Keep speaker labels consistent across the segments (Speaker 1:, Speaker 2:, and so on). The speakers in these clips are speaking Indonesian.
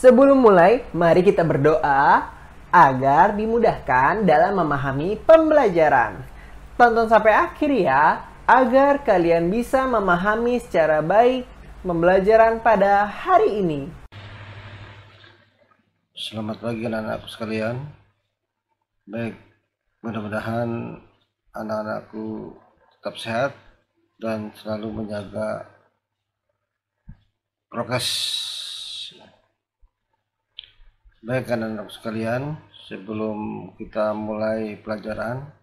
Speaker 1: Sebelum mulai, mari kita berdoa agar dimudahkan dalam memahami pembelajaran. Tonton sampai akhir ya, agar kalian bisa memahami secara baik pembelajaran pada hari ini.
Speaker 2: Selamat pagi anak-anakku sekalian. Baik, mudah-mudahan anak-anakku tetap sehat dan selalu menjaga prokes. Baik anak-anakku sekalian, sebelum kita mulai pelajaran,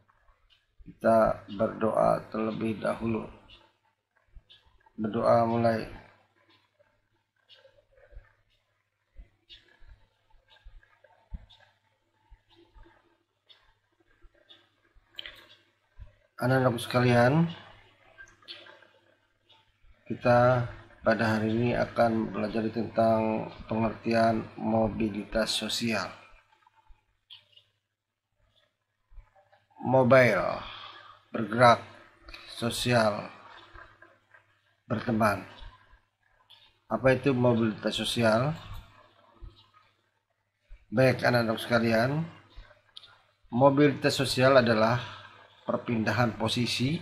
Speaker 2: kita berdoa terlebih dahulu. Berdoa mulai. Anak-anakku sekalian, kita pada hari ini akan belajar tentang pengertian mobilitas sosial. Mobile, bergerak, sosial, berteman. Apa itu mobilitas sosial? Baik anak-anak sekalian, mobilitas sosial adalah perpindahan posisi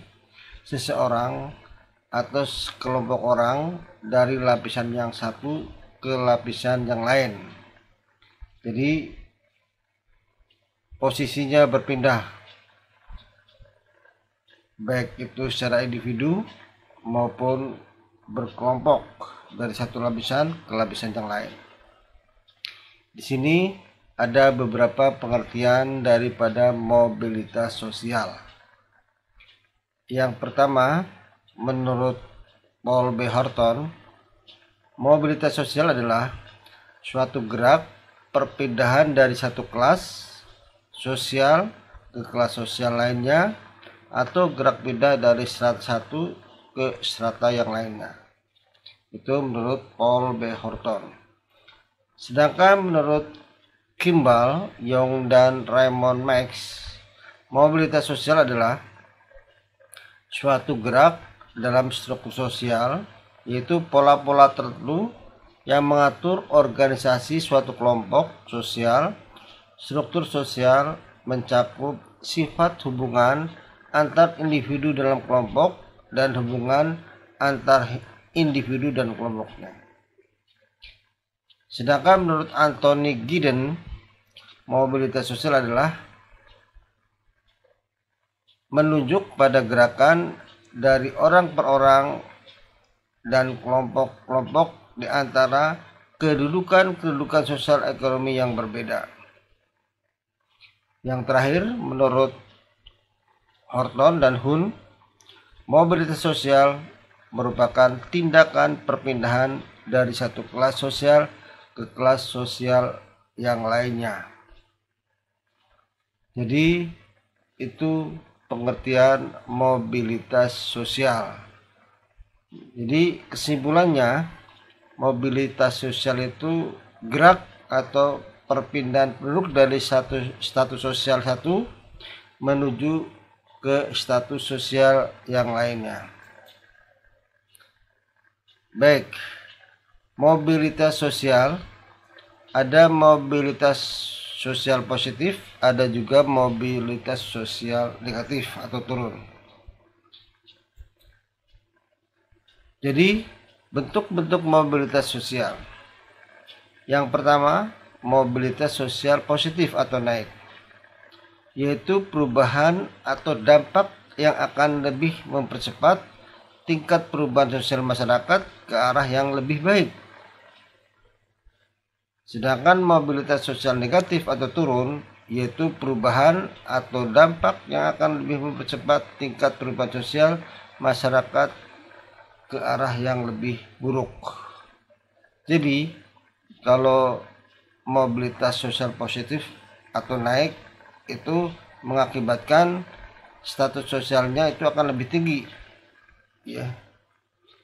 Speaker 2: seseorang atau sekelompok orang dari lapisan yang satu ke lapisan yang lain. Jadi posisinya berpindah, baik itu secara individu maupun berkelompok dari satu lapisan ke lapisan yang lain. Di sini ada beberapa pengertian daripada mobilitas sosial. Yang pertama, menurut Paul B. Horton, mobilitas sosial adalah suatu gerak perpindahan dari satu kelas sosial ke kelas sosial lainnya atau gerak pindah dari strata satu ke strata yang lainnya. Itu menurut Paul B. Horton. Sedangkan menurut Kimball, Young, dan Raymond Max, mobilitas sosial adalah suatu gerak dalam struktur sosial, yaitu pola-pola tertentu yang mengatur organisasi suatu kelompok sosial. Struktur sosial mencakup sifat hubungan antar individu dalam kelompok dan hubungan antar individu dan kelompoknya. Sedangkan menurut Anthony Giddens, mobilitas sosial adalah menunjuk pada gerakan dari orang per orang dan kelompok-kelompok di antara kedudukan sosial ekonomi yang berbeda. Yang terakhir, menurut Horton dan Hun, mobilitas sosial merupakan tindakan perpindahan dari satu kelas sosial ke kelas sosial yang lainnya. Jadi itu pengertian mobilitas sosial. Jadi kesimpulannya, mobilitas sosial itu gerak atau perpindahan penduduk dari satu status sosial satu menuju ke status sosial yang lainnya. Baik, mobilitas sosial, ada mobilitas sosial positif, ada juga mobilitas sosial negatif atau turun. Jadi bentuk-bentuk mobilitas sosial. Yang pertama, mobilitas sosial positif atau naik, yaitu perubahan atau dampak yang akan lebih mempercepat tingkat perubahan sosial masyarakat ke arah yang lebih baik. Sedangkan mobilitas sosial negatif atau turun, yaitu perubahan atau dampak yang akan lebih mempercepat tingkat perubahan sosial masyarakat ke arah yang lebih buruk. Jadi, kalau mobilitas sosial positif atau naik itu mengakibatkan status sosialnya itu akan lebih tinggi, ya,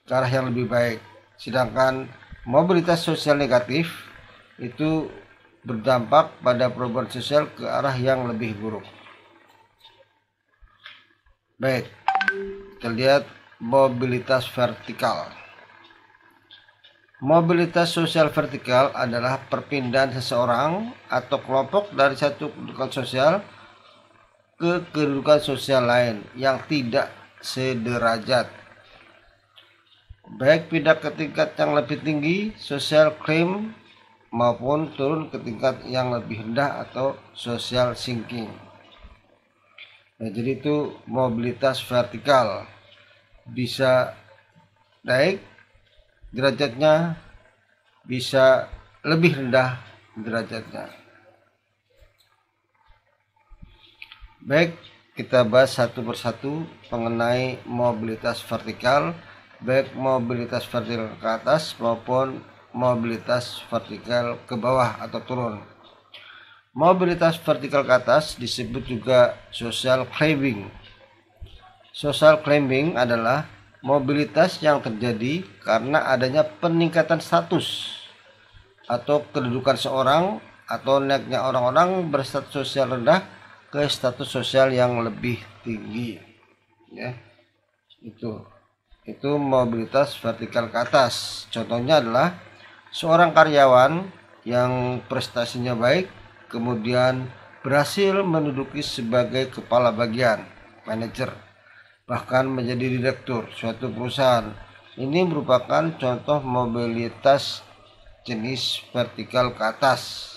Speaker 2: ke arah yang lebih baik. Sedangkan mobilitas sosial negatif itu berdampak pada perubahan sosial ke arah yang lebih buruk. Baik, kita lihat mobilitas vertikal. Mobilitas sosial vertikal adalah perpindahan seseorang atau kelompok dari satu kedudukan sosial ke kedudukan sosial lain yang tidak sederajat, baik pindah ke tingkat yang lebih tinggi social climb maupun turun ke tingkat yang lebih rendah atau social sinking. Nah, jadi itu mobilitas vertikal, bisa naik derajatnya, bisa lebih rendah derajatnya. Baik, kita bahas satu persatu mengenai mobilitas vertikal, baik mobilitas vertikal ke atas maupun mobilitas vertikal ke bawah atau turun. Mobilitas vertikal ke atas disebut juga social climbing. Social climbing adalah mobilitas yang terjadi karena adanya peningkatan status atau kedudukan seorang atau naiknya orang-orang berstatus sosial rendah ke status sosial yang lebih tinggi, ya. Itu mobilitas vertikal ke atas. Contohnya adalah seorang karyawan yang prestasinya baik kemudian berhasil menduduki sebagai kepala bagian, manajer, bahkan menjadi direktur suatu perusahaan. Ini merupakan contoh mobilitas jenis vertikal ke atas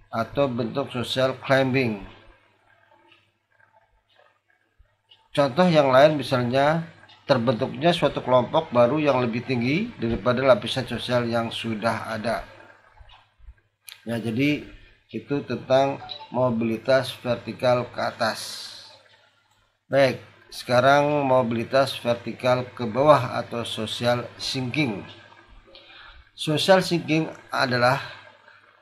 Speaker 2: atau bentuk social climbing. Contoh yang lain misalnya terbentuknya suatu kelompok baru yang lebih tinggi daripada lapisan sosial yang sudah ada. Ya, jadi itu tentang mobilitas vertikal ke atas. Baik, sekarang mobilitas vertikal ke bawah atau social sinking. Social sinking adalah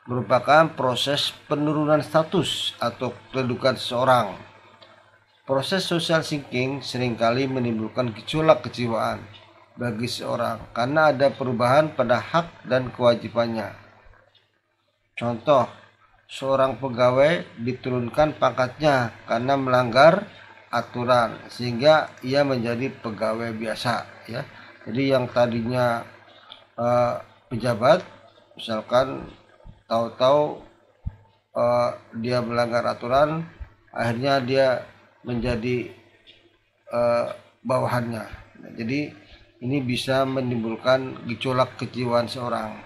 Speaker 2: merupakan proses penurunan status atau kedudukan seseorang. Proses social sinking seringkali menimbulkan gejolak kejiwaan bagi seseorang karena ada perubahan pada hak dan kewajibannya. Contoh, seorang pegawai diturunkan pangkatnya karena melanggar aturan sehingga ia menjadi pegawai biasa, ya. Jadi yang tadinya pejabat, misalkan tahu-tahu dia melanggar aturan, akhirnya dia menjadi bawahannya. Nah, jadi ini bisa menimbulkan gejolak kejiwaan seorang.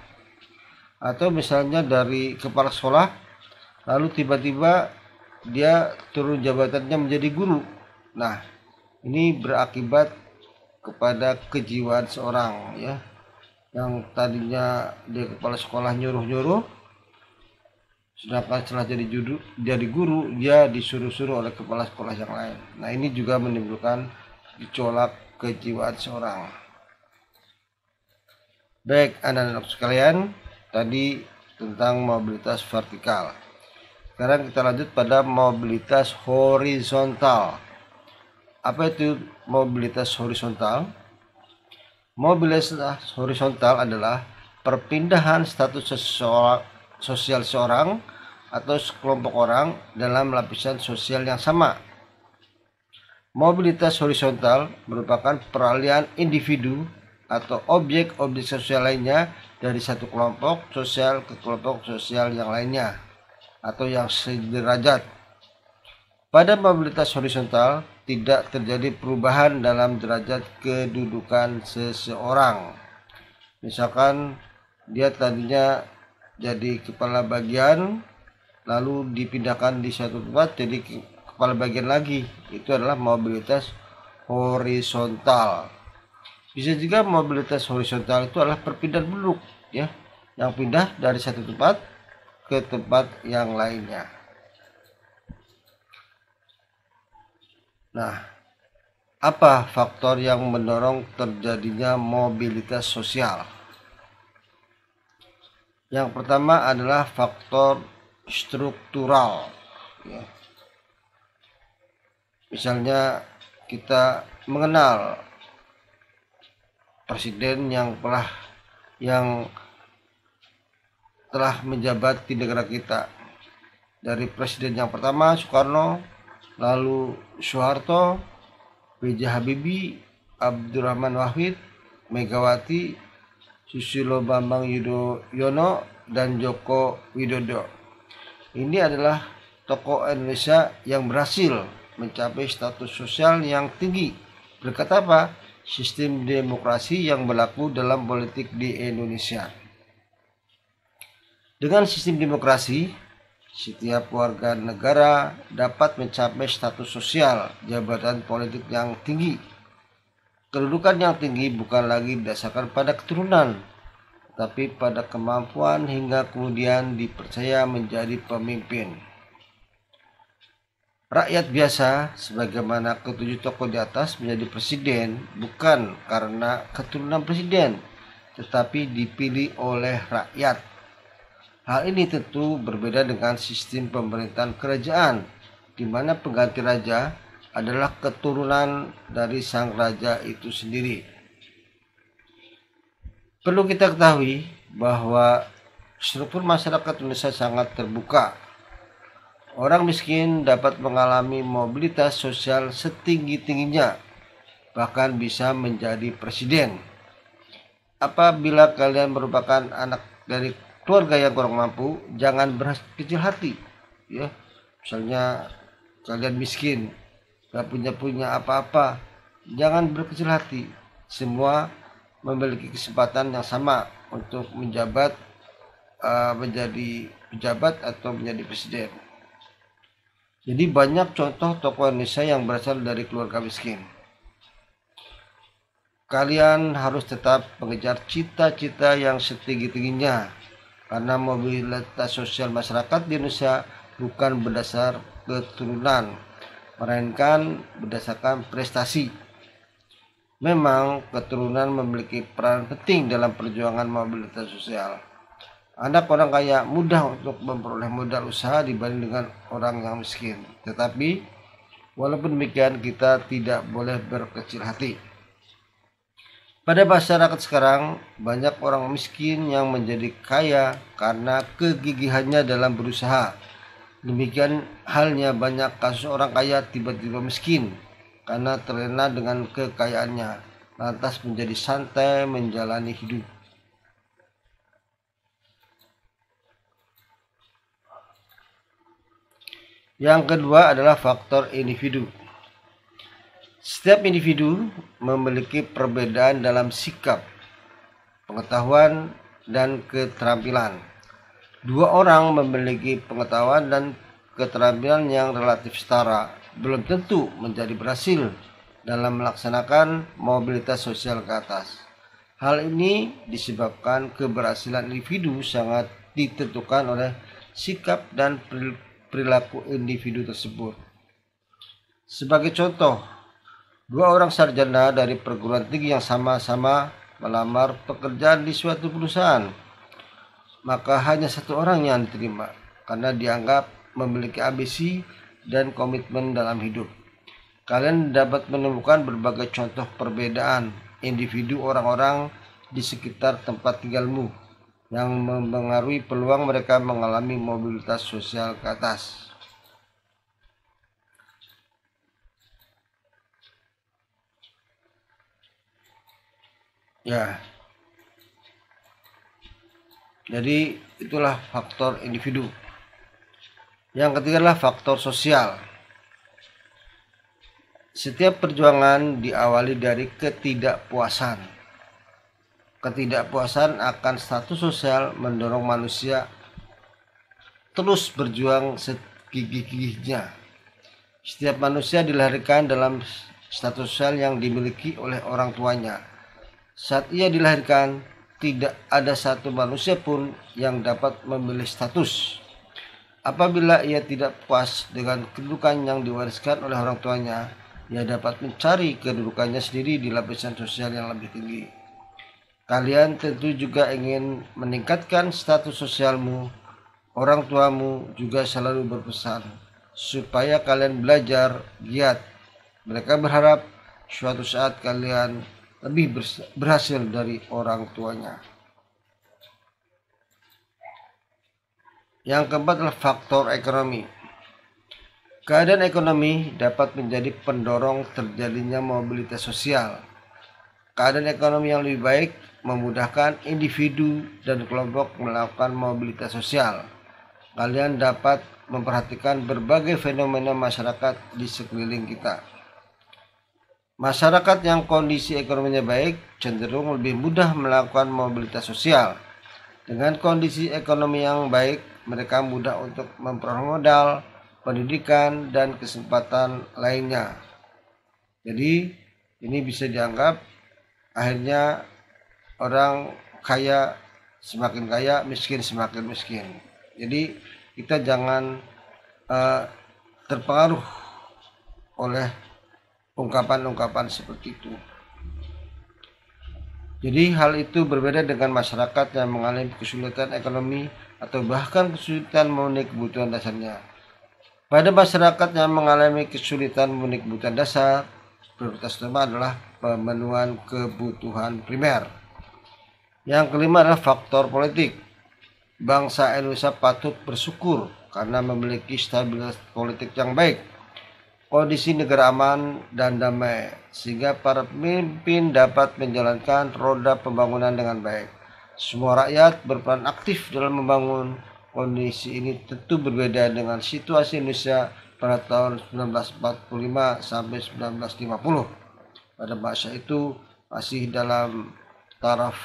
Speaker 2: Atau misalnya dari kepala sekolah lalu tiba-tiba dia turun jabatannya menjadi guru. Nah, ini berakibat kepada kejiwaan seorang, ya. Yang tadinya dia kepala sekolah nyuruh-nyuruh, sedangkan setelah jadi guru dia disuruh-suruh oleh kepala sekolah yang lain. Nah, ini juga menimbulkan gejolak kejiwaan seorang. Baik, anak-anak sekalian, tadi tentang mobilitas vertikal. Sekarang kita lanjut pada mobilitas horizontal. Apa itu mobilitas horizontal? Mobilitas horizontal adalah perpindahan status sosial seorang atau sekelompok orang dalam lapisan sosial yang sama. Mobilitas horizontal merupakan peralihan individu atau objek-objek sosial lainnya dari satu kelompok sosial ke kelompok sosial yang lainnya atau yang sederajat. Pada mobilitas horizontal tidak terjadi perubahan dalam derajat kedudukan seseorang. Misalkan dia tadinya jadi kepala bagian lalu dipindahkan di satu tempat jadi kepala bagian lagi. Itu adalah mobilitas horizontal. Bisa juga mobilitas horizontal itu adalah perpindahan penduduk, ya, yang pindah dari satu tempat ke tempat yang lainnya. Nah, apa faktor yang mendorong terjadinya mobilitas sosial? Yang pertama adalah faktor struktural, ya. Misalnya kita mengenal presiden yang telah menjabat di negara kita. Dari presiden yang pertama Soekarno, lalu Soeharto, B.J. Habibie, Abdurrahman Wahid, Megawati, Susilo Bambang Yudhoyono, dan Joko Widodo. Ini adalah tokoh Indonesia yang berhasil mencapai status sosial yang tinggi. Berkat apa? Sistem demokrasi yang berlaku dalam politik di Indonesia. Dengan sistem demokrasi, setiap warga negara dapat mencapai status sosial jabatan politik yang tinggi. Kedudukan yang tinggi bukan lagi didasarkan pada keturunan, tapi pada kemampuan hingga kemudian dipercaya menjadi pemimpin. Rakyat biasa, sebagaimana ketujuh tokoh di atas, menjadi presiden bukan karena keturunan presiden, tetapi dipilih oleh rakyat. Hal ini tentu berbeda dengan sistem pemerintahan kerajaan, di mana pengganti raja adalah keturunan dari sang raja itu sendiri. Perlu kita ketahui bahwa struktur masyarakat Indonesia sangat terbuka. Orang miskin dapat mengalami mobilitas sosial setinggi-tingginya, bahkan bisa menjadi presiden. Apabila kalian merupakan anak dari keluarga yang kurang mampu, jangan berkecil hati, ya. Misalnya kalian miskin, gak punya apa-apa, jangan berkecil hati. Semua memiliki kesempatan yang sama untuk menjadi pejabat atau menjadi presiden. Jadi banyak contoh tokoh Indonesia yang berasal dari keluarga miskin. Kalian harus tetap mengejar cita-cita yang setinggi-tingginya, karena mobilitas sosial masyarakat di Indonesia bukan berdasar keturunan, melainkan berdasarkan prestasi. Memang keturunan memiliki peran penting dalam perjuangan mobilitas sosial. Anak orang kaya mudah untuk memperoleh modal usaha dibanding dengan orang yang miskin. Tetapi walaupun demikian, kita tidak boleh berkecil hati. Pada masyarakat sekarang, banyak orang miskin yang menjadi kaya karena kegigihannya dalam berusaha. Demikian halnya banyak kasus orang kaya tiba-tiba miskin karena terlena dengan kekayaannya, lantas menjadi santai menjalani hidup. Yang kedua adalah faktor individu. Setiap individu memiliki perbedaan dalam sikap, pengetahuan, dan keterampilan. Dua orang memiliki pengetahuan dan keterampilan yang relatif setara, belum tentu menjadi berhasil dalam melaksanakan mobilitas sosial ke atas. Hal ini disebabkan keberhasilan individu sangat ditentukan oleh sikap dan perilaku individu tersebut. Sebagai contoh, dua orang sarjana dari perguruan tinggi yang sama-sama melamar pekerjaan di suatu perusahaan, maka hanya satu orang yang diterima karena dianggap memiliki ambisi dan komitmen dalam hidup. Kalian dapat menemukan berbagai contoh perbedaan individu orang-orang di sekitar tempat tinggalmu yang mempengaruhi peluang mereka mengalami mobilitas sosial ke atas. Ya, jadi itulah faktor individu. Yang ketiga adalah faktor sosial. Setiap perjuangan diawali dari ketidakpuasan. Ketidakpuasan akan status sosial mendorong manusia terus berjuang segigih-gigihnya. Setiap manusia dilahirkan dalam status sosial yang dimiliki oleh orang tuanya. Saat ia dilahirkan, tidak ada satu manusia pun yang dapat memilih status. Apabila ia tidak puas dengan kedudukan yang diwariskan oleh orang tuanya, ia dapat mencari kedudukannya sendiri di lapisan sosial yang lebih tinggi. Kalian tentu juga ingin meningkatkan status sosialmu. Orang tuamu juga selalu berpesan supaya kalian belajar giat. Mereka berharap suatu saat kalian lebih berhasil dari orang tuanya. Yang keempat adalah faktor ekonomi. Keadaan ekonomi dapat menjadi pendorong terjadinya mobilitas sosial. keadaan ekonomi yang lebih baik memudahkan individu dan kelompok melakukan mobilitas sosial. Kalian dapat memperhatikan berbagai fenomena masyarakat di sekeliling kita. Masyarakat yang kondisi ekonominya baik cenderung lebih mudah melakukan mobilitas sosial. Dengan kondisi ekonomi yang baik, mereka mudah untuk memperoleh modal, pendidikan, dan kesempatan lainnya. Jadi, ini bisa dianggap akhirnya orang kaya semakin kaya, miskin semakin miskin. Jadi, kita jangan terpengaruh oleh ungkapan-ungkapan seperti itu. Jadi hal itu berbeda dengan masyarakat yang mengalami kesulitan ekonomi atau bahkan kesulitan memenuhi kebutuhan dasarnya. Pada masyarakat yang mengalami kesulitan memenuhi kebutuhan dasar, prioritas utama adalah pemenuhan kebutuhan primer. Yang kelima adalah faktor politik. Bangsa Indonesia patut bersyukur karena memiliki stabilitas politik yang baik, kondisi negara aman dan damai, sehingga para pemimpin dapat menjalankan roda pembangunan dengan baik. Semua rakyat berperan aktif dalam membangun. Kondisi ini tentu berbeda dengan situasi Indonesia pada tahun 1945 sampai 1950. Pada masa itu masih dalam taraf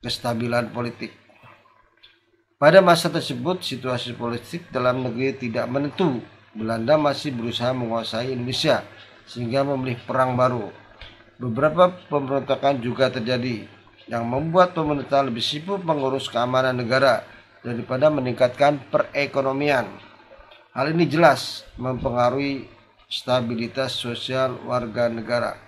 Speaker 2: kestabilan politik. Pada masa tersebut, situasi politik dalam negeri tidak menentu. Belanda masih berusaha menguasai Indonesia sehingga memilih perang baru. Beberapa pemberontakan juga terjadi yang membuat pemerintah lebih sibuk mengurus keamanan negara daripada meningkatkan perekonomian. Hal ini jelas mempengaruhi stabilitas sosial warga negara.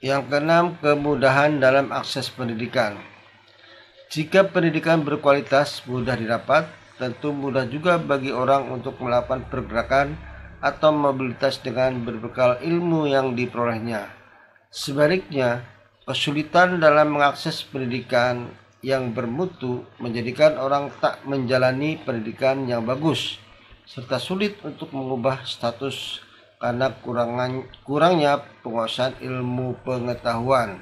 Speaker 2: Yang keenam, kemudahan dalam akses pendidikan. Jika pendidikan berkualitas, mudah didapat, tentu mudah juga bagi orang untuk melakukan pergerakan atau mobilitas dengan berbekal ilmu yang diperolehnya. Sebaliknya, kesulitan dalam mengakses pendidikan yang bermutu menjadikan orang tak menjalani pendidikan yang bagus, serta sulit untuk mengubah status karena kurangnya penguasaan ilmu pengetahuan.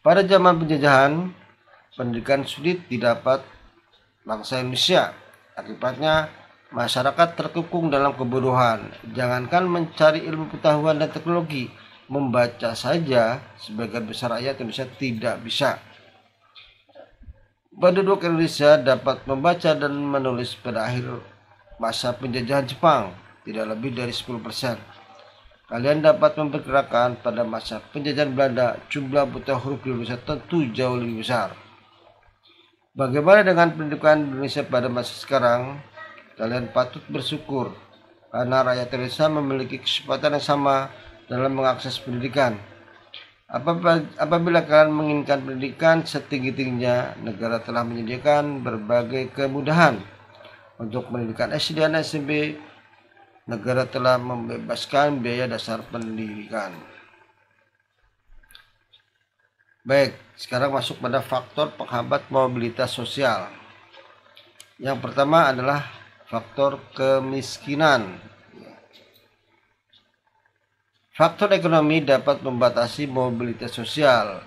Speaker 2: Pada zaman penjajahan, pendidikan sulit didapat bangsa Indonesia. Akibatnya, masyarakat terkungkung dalam kebodohan. Jangankan mencari ilmu pengetahuan dan teknologi, membaca saja sebagian besar rakyat Indonesia tidak bisa. Penduduk Indonesia dapat membaca dan menulis pada akhir masa penjajahan Jepang tidak lebih dari 10%. Kalian dapat memperkirakan pada masa penjajahan Belanda jumlah buta huruf di Indonesia tentu jauh lebih besar. Bagaimana dengan pendidikan Indonesia pada masa sekarang? Kalian patut bersyukur karena rakyat Indonesia memiliki kesempatan yang sama dalam mengakses pendidikan. Apabila kalian menginginkan pendidikan setinggi-tingginya, negara telah menyediakan berbagai kemudahan untuk pendidikan SD dan SMP. Negara telah membebaskan biaya dasar pendidikan. Baik, sekarang masuk pada faktor penghambat mobilitas sosial. Yang pertama adalah faktor kemiskinan. Faktor ekonomi dapat membatasi mobilitas sosial.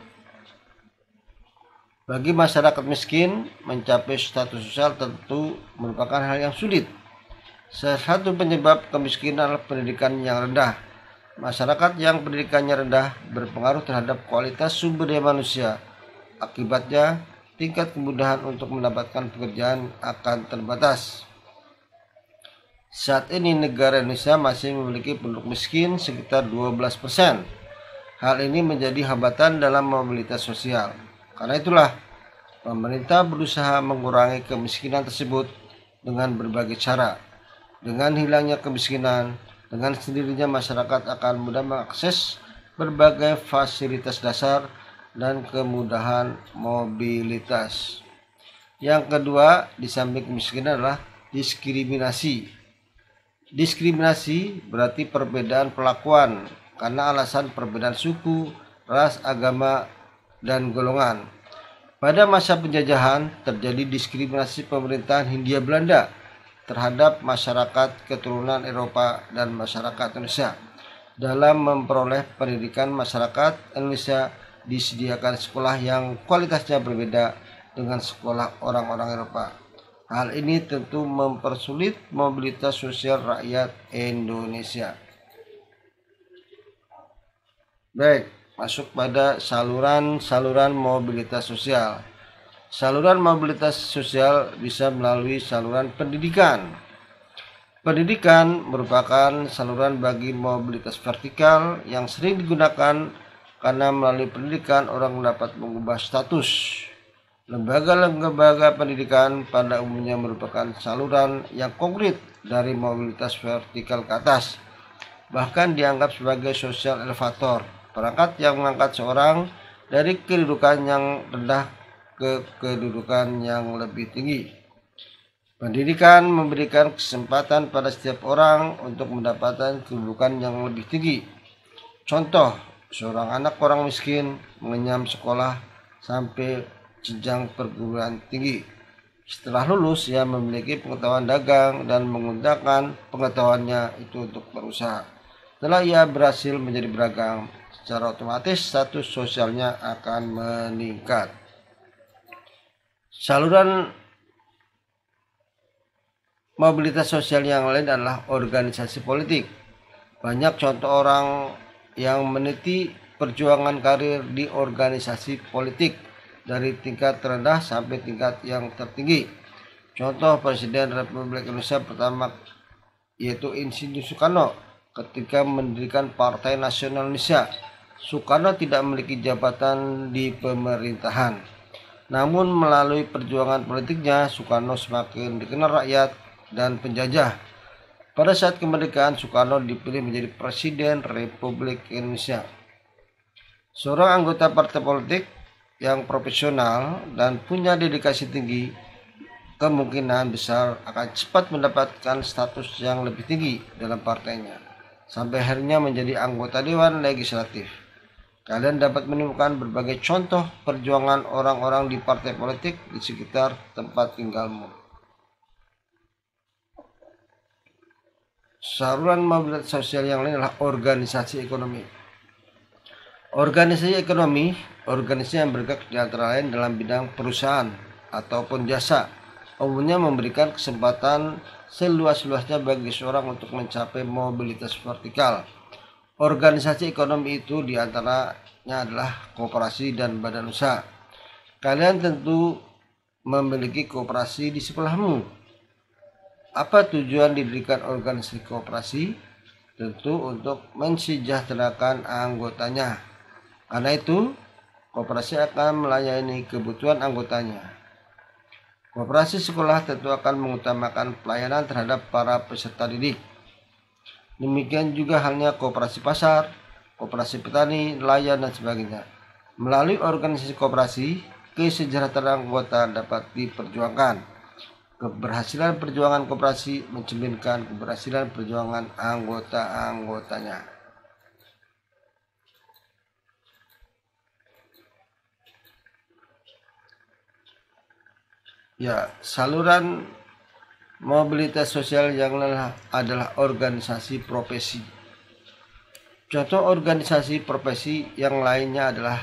Speaker 2: Bagi masyarakat miskin, mencapai status sosial tentu merupakan hal yang sulit. Salah satu penyebab kemiskinan adalah pendidikan yang rendah. Masyarakat yang pendidikannya rendah berpengaruh terhadap kualitas sumber daya manusia. Akibatnya, tingkat kemudahan untuk mendapatkan pekerjaan akan terbatas. Saat ini negara Indonesia masih memiliki penduduk miskin sekitar 12%. Hal ini menjadi hambatan dalam mobilitas sosial. Karena itulah, pemerintah berusaha mengurangi kemiskinan tersebut dengan berbagai cara. Dengan hilangnya kemiskinan, dengan sendirinya masyarakat akan mudah mengakses berbagai fasilitas dasar dan kemudahan mobilitas. Yang kedua, di samping kemiskinan adalah diskriminasi. Diskriminasi berarti perbedaan perlakuan karena alasan perbedaan suku, ras, agama, dan golongan. Pada masa penjajahan terjadi diskriminasi pemerintahan Hindia Belanda terhadap masyarakat keturunan Eropa dan masyarakat Indonesia. Dalam memperoleh pendidikan, masyarakat Indonesia disediakan sekolah yang kualitasnya berbeda dengan sekolah orang-orang Eropa. Hal ini tentu mempersulit mobilitas sosial rakyat Indonesia. Baik, masuk pada saluran mobilitas sosial. Saluran mobilitas sosial bisa melalui saluran pendidikan. Pendidikan merupakan saluran bagi mobilitas vertikal yang sering digunakan karena melalui pendidikan orang dapat mengubah status. Lembaga-lembaga pendidikan pada umumnya merupakan saluran yang konkret dari mobilitas vertikal ke atas, bahkan dianggap sebagai social elevator, perangkat yang mengangkat seorang dari kedudukan yang rendah ke kedudukan yang lebih tinggi. Pendidikan memberikan kesempatan pada setiap orang untuk mendapatkan kedudukan yang lebih tinggi. Contoh, seorang anak orang miskin mengenyam sekolah sampai jenjang perguruan tinggi. Setelah lulus, ia memiliki pengetahuan dagang dan menggunakan pengetahuannya itu untuk berusaha. Setelah ia berhasil menjadi beragam, secara otomatis status sosialnya akan meningkat. Saluran mobilitas sosial yang lain adalah organisasi politik. Banyak contoh orang yang meniti perjuangan karir di organisasi politik dari tingkat terendah sampai tingkat yang tertinggi. Contoh Presiden Republik Indonesia pertama yaitu Insinyur Soekarno ketika mendirikan Partai Nasional Indonesia. Soekarno tidak memiliki jabatan di pemerintahan. Namun melalui perjuangan politiknya, Soekarno semakin dikenal rakyat dan penjajah. Pada saat kemerdekaan, Soekarno dipilih menjadi Presiden Republik Indonesia. Seorang anggota partai politik yang profesional dan punya dedikasi tinggi, kemungkinan besar akan cepat mendapatkan status yang lebih tinggi dalam partainya, sampai akhirnya menjadi anggota Dewan Legislatif. Kalian dapat menemukan berbagai contoh perjuangan orang-orang di partai politik di sekitar tempat tinggalmu. Saluran mobilitas sosial yang lain adalah organisasi ekonomi. Organisasi ekonomi, organisasi yang bergerak di antara lain dalam bidang perusahaan ataupun jasa, umumnya memberikan kesempatan seluas-luasnya bagi seorang untuk mencapai mobilitas vertikal. Organisasi ekonomi itu diantaranya adalah koperasi dan badan usaha. Kalian tentu memiliki koperasi di sebelahmu. Apa tujuan didirikan organisasi koperasi? Tentu untuk mensejahterakan anggotanya. Karena itu, koperasi akan melayani kebutuhan anggotanya. Koperasi sekolah tentu akan mengutamakan pelayanan terhadap para peserta didik. Demikian juga halnya koperasi pasar, koperasi petani, nelayan, dan sebagainya. Melalui organisasi koperasi, kesejahteraan anggota dapat diperjuangkan. Keberhasilan perjuangan koperasi mencerminkan keberhasilan perjuangan anggota-anggotanya. Ya, saluran mobilitas sosial yang adalah organisasi profesi. Contoh organisasi profesi yang lainnya adalah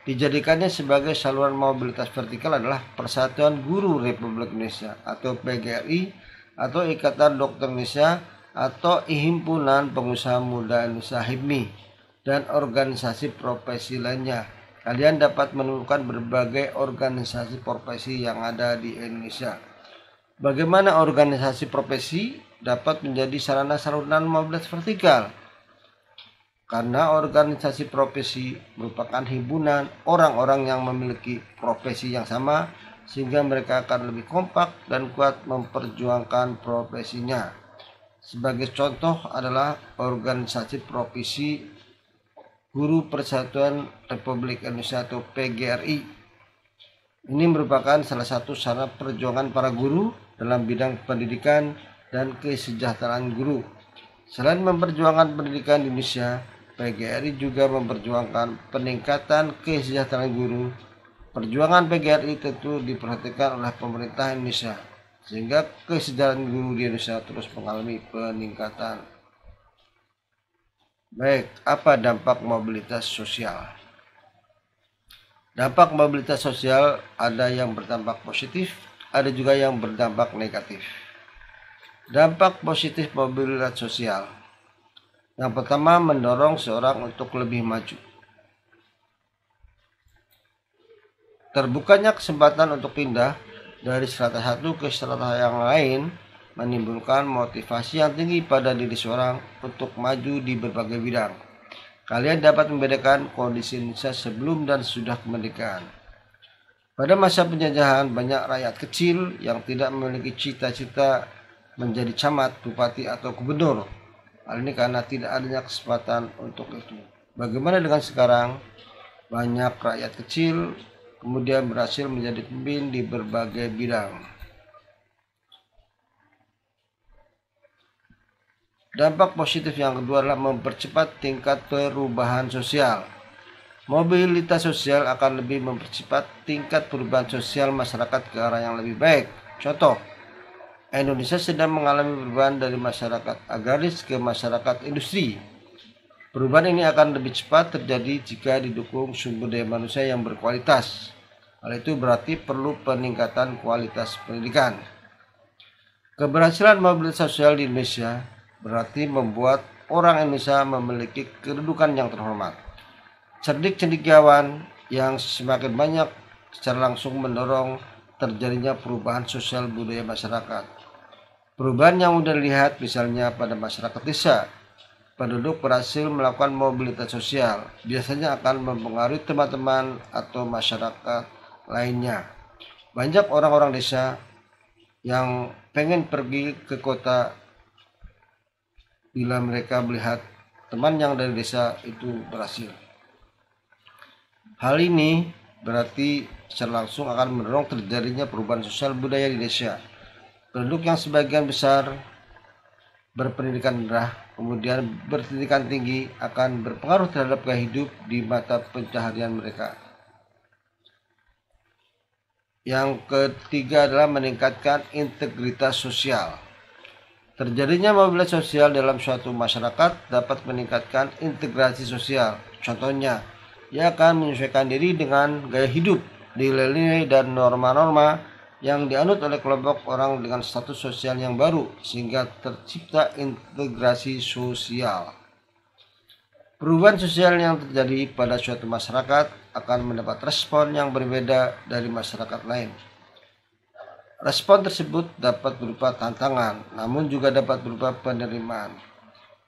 Speaker 2: dijadikannya sebagai saluran mobilitas vertikal adalah Persatuan Guru Republik Indonesia atau PGRI atau Ikatan Dokter Indonesia atau Himpunan Pengusaha Muda Indonesia HIPMI dan organisasi profesi lainnya. Kalian dapat menemukan berbagai organisasi profesi yang ada di Indonesia. Bagaimana organisasi profesi dapat menjadi sarana saluran mobilitas vertikal? Karena organisasi profesi merupakan himpunan orang-orang yang memiliki profesi yang sama, sehingga mereka akan lebih kompak dan kuat memperjuangkan profesinya. Sebagai contoh adalah organisasi profesi Guru Persatuan Republik Indonesia atau PGRI. Ini merupakan salah satu sarana perjuangan para guru dalam bidang pendidikan dan kesejahteraan guru. Selain memperjuangkan pendidikan di Indonesia, PGRI juga memperjuangkan peningkatan kesejahteraan guru Perjuangan PGRI tentu diperhatikan oleh pemerintah Indonesia, sehingga kesejahteraan guru di Indonesia terus mengalami peningkatan. Baik, apa dampak mobilitas sosial? Dampak mobilitas sosial ada yang berdampak positif, ada juga yang berdampak negatif. Dampak positif mobilitas sosial. Yang pertama, mendorong seorang untuk lebih maju. Terbukanya kesempatan untuk pindah dari strata satu ke strata yang lain menimbulkan motivasi yang tinggi pada diri seorang untuk maju di berbagai bidang. Kalian dapat membedakan kondisi Indonesia sebelum dan sudah kemerdekaan. Pada masa penjajahan, banyak rakyat kecil yang tidak memiliki cita-cita menjadi camat, bupati, atau gubernur. Hal ini karena tidak adanya kesempatan untuk itu. Bagaimana dengan sekarang? Banyak rakyat kecil kemudian berhasil menjadi pemimpin di berbagai bidang. Dampak positif yang kedua adalah mempercepat tingkat perubahan sosial. Mobilitas sosial akan lebih mempercepat tingkat perubahan sosial masyarakat ke arah yang lebih baik. Contoh, Indonesia sedang mengalami perubahan dari masyarakat agraris ke masyarakat industri. Perubahan ini akan lebih cepat terjadi jika didukung sumber daya manusia yang berkualitas. Hal itu berarti perlu peningkatan kualitas pendidikan. Keberhasilan mobilitas sosial di Indonesia berarti membuat orang Indonesia memiliki kedudukan yang terhormat. Cerdik cendekiawan yang semakin banyak secara langsung mendorong terjadinya perubahan sosial budaya masyarakat. Perubahan yang mudah dilihat misalnya pada masyarakat desa. Penduduk berhasil melakukan mobilitas sosial, biasanya akan mempengaruhi teman-teman atau masyarakat lainnya. Banyak orang-orang desa yang pengen pergi ke kota bila mereka melihat teman yang dari desa itu berhasil. Hal ini berarti secara langsung akan mendorong terjadinya perubahan sosial budaya di desa. Penduduk yang sebagian besar berpendidikan rendah, kemudian berpendidikan tinggi akan berpengaruh terhadap gaya hidup di mata pencaharian mereka. Yang ketiga adalah meningkatkan integritas sosial. Terjadinya mobilitas sosial dalam suatu masyarakat dapat meningkatkan integrasi sosial. Contohnya, ia akan menyesuaikan diri dengan gaya hidup, nilai-nilai dan norma-norma yang dianut oleh kelompok orang dengan status sosial yang baru, sehingga tercipta integrasi sosial. Perubahan sosial yang terjadi pada suatu masyarakat akan mendapat respon yang berbeda dari masyarakat lain. Respon tersebut dapat berupa tantangan, namun juga dapat berupa penerimaan.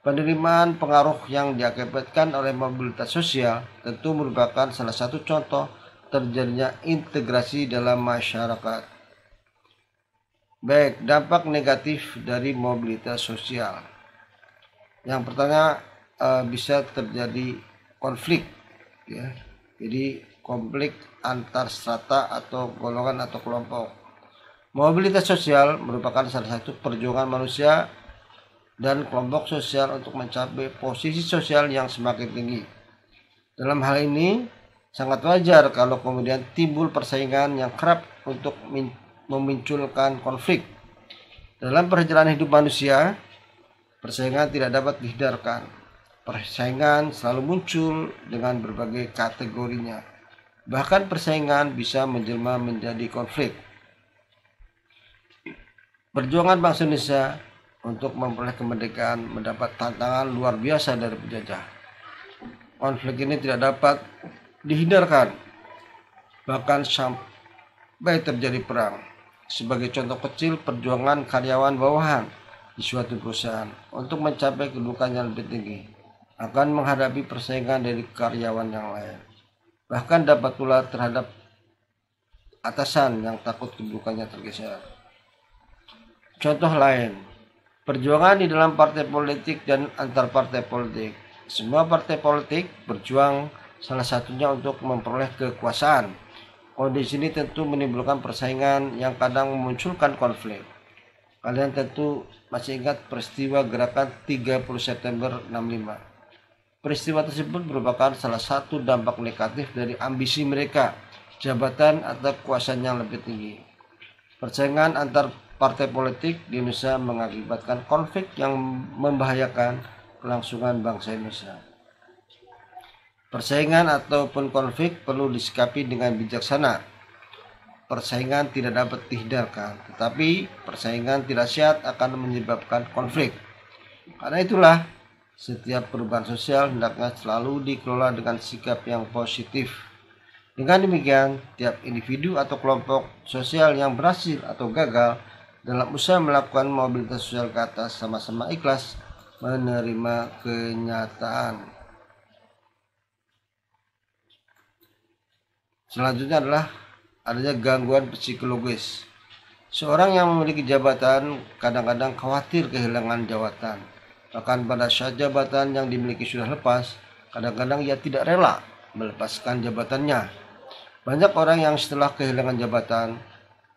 Speaker 2: Penerimaan pengaruh yang diakibatkan oleh mobilitas sosial tentu merupakan salah satu contoh terjadinya integrasi dalam masyarakat. Baik, dampak negatif dari mobilitas sosial. Yang pertama, bisa terjadi konflik, ya. Jadi konflik antar strata atau golongan atau kelompok. Mobilitas sosial merupakan salah satu perjuangan manusia dan kelompok sosial untuk mencapai posisi sosial yang semakin tinggi. Dalam hal ini sangat wajar kalau kemudian timbul persaingan yang kerap untuk memunculkan konflik. Dalam perjalanan hidup manusia, persaingan tidak dapat dihindarkan. Persaingan selalu muncul dengan berbagai kategorinya. Bahkan persaingan bisa menjelma menjadi konflik. Perjuangan bangsa Indonesia untuk memperoleh kemerdekaan mendapat tantangan luar biasa dari penjajah. Konflik ini tidak dapat dihindarkan, bahkan sampai terjadi perang. Sebagai contoh kecil, perjuangan karyawan bawahan di suatu perusahaan untuk mencapai kedudukan yang lebih tinggi akan menghadapi persaingan dari karyawan yang lain. Bahkan dapat pula terhadap atasan yang takut kedudukannya tergeser. Contoh lain, perjuangan di dalam partai politik dan antar partai politik. Semua partai politik berjuang salah satunya untuk memperoleh kekuasaan. Kondisi ini tentu menimbulkan persaingan yang kadang memunculkan konflik. Kalian tentu masih ingat peristiwa gerakan 30 September 65. Peristiwa tersebut merupakan salah satu dampak negatif dari ambisi mereka jabatan atau kekuasaan yang lebih tinggi. Persaingan antar partai politik di Indonesia mengakibatkan konflik yang membahayakan kelangsungan bangsa Indonesia. Persaingan ataupun konflik perlu disikapi dengan bijaksana. Persaingan tidak dapat dihindarkan, tetapi persaingan tidak sehat akan menyebabkan konflik. Karena itulah, setiap perubahan sosial hendaknya selalu dikelola dengan sikap yang positif. Dengan demikian, tiap individu atau kelompok sosial yang berhasil atau gagal dalam usaha melakukan mobilitas sosial ke atas sama-sama ikhlas menerima kenyataan. Selanjutnya adalah adanya gangguan psikologis. Seorang yang memiliki jabatan kadang-kadang khawatir kehilangan jabatan. Bahkan pada saat jabatan yang dimiliki sudah lepas, kadang-kadang ia tidak rela melepaskan jabatannya. Banyak orang yang setelah kehilangan jabatan,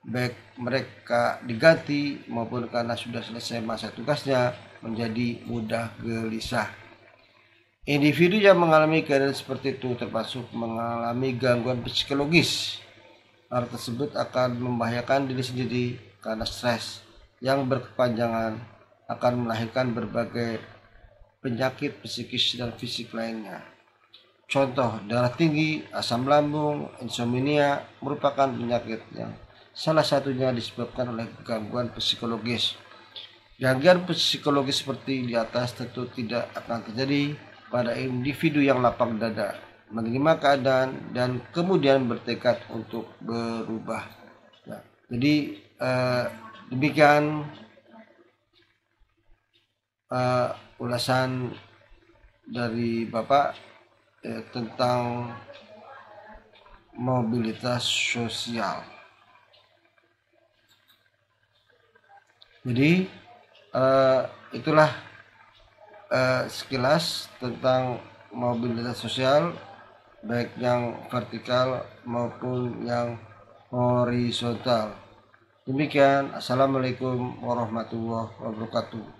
Speaker 2: baik mereka diganti maupun karena sudah selesai masa tugasnya, menjadi mudah gelisah. Individu yang mengalami keadaan seperti itu termasuk mengalami gangguan psikologis. Hal tersebut akan membahayakan diri sendiri karena stres yang berkepanjangan akan melahirkan berbagai penyakit psikis dan fisik lainnya. Contoh, darah tinggi, asam lambung, insomnia merupakan penyakit yang salah satunya disebabkan oleh gangguan psikologis. Gangguan psikologis seperti di atas tentu tidak akan terjadi pada individu yang lapang dada, menerima keadaan dan kemudian bertekad untuk berubah. Nah, jadi demikian ulasan dari Bapak tentang mobilitas sosial. Jadi itulah sekilas tentang mobilitas sosial, baik yang vertikal maupun yang horizontal. Demikian, Assalamualaikum warahmatullahi wabarakatuh.